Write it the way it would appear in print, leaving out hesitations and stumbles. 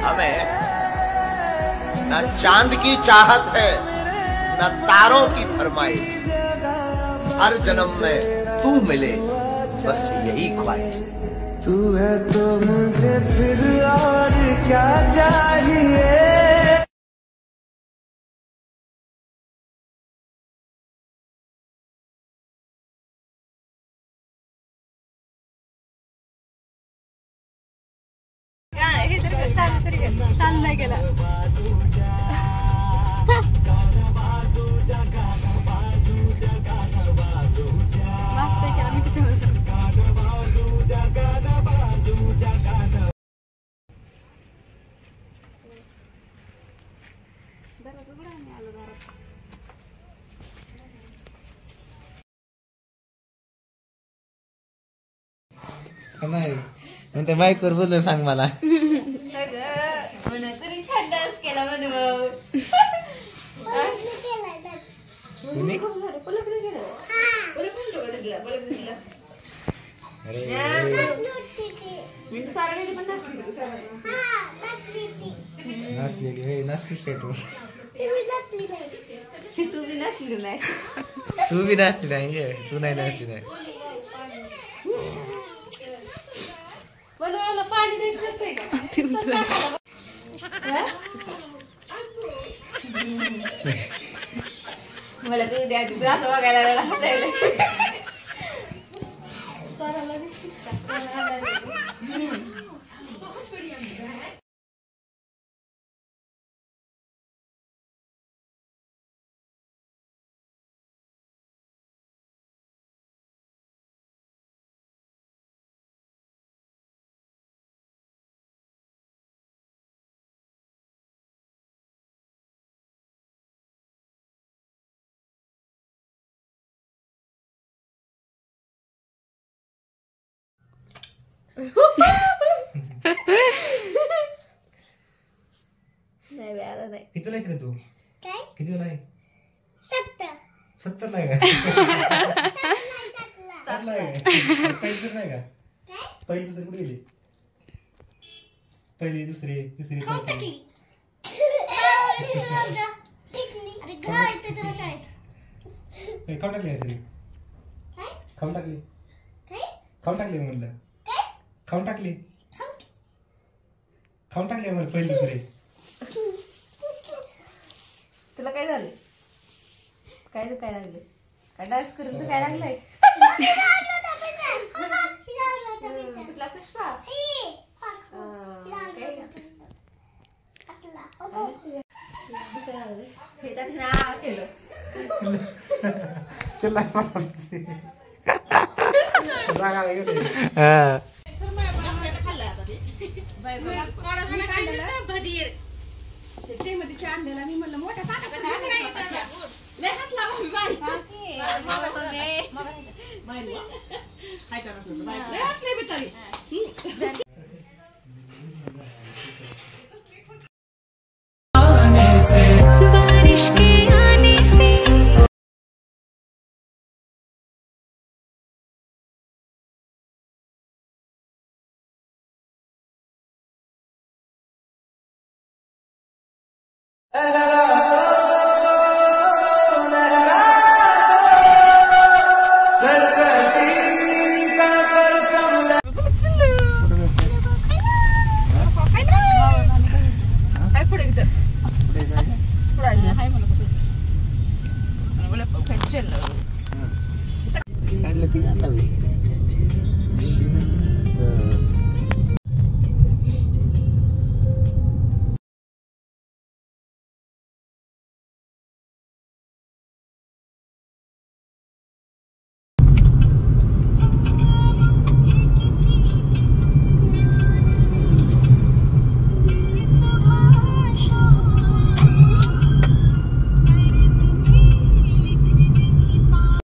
हमें न चांद की चाहत है न तारों की फरमाइश, हर जन्म में तू मिले बस यही ख्वाहिश। तू है तो मुझे फिर और क्या चाहिए। हे तर चालू नाही गेला. नाही म्हणते माईक वर बोललं सांग मला. तरी छान डान्स केला म्हणे. नाचलेली नाचलीस काय तू? तू बी नसली नाही. तू बी नाचली नाही. तू नाही नाचली नाही. मला पाणी द्यायचं नसतंय का? मला तू द्या असं बघायला हसायला. नाही वेळाला नाही. किती लायच रे तू? काय? किती लाय? 70. 70 लाय का? 7 लाय का? पहिली नाही का? पहिली दुसरी कुठे गेली? पहिली दुसरी तिसरी खाऊन चौथी. टाकली. अरे घा इथे तुला काय? खाऊन टाकली का तरी? काय? खाऊन टाकली. काय? खाऊन टाकली म्हणलं. काय? खाऊन टाकली. खाऊन टाकली म्हणलं पहिली दुसरी. तुला काय झालं? काय लागले? काय डान्स करून काय लागलंय? कुठला पुष्पा? चल आणलेला मी म्हणलं मोठ्या लय हसला लय हसले बिचारी. बारिश के आने से La la la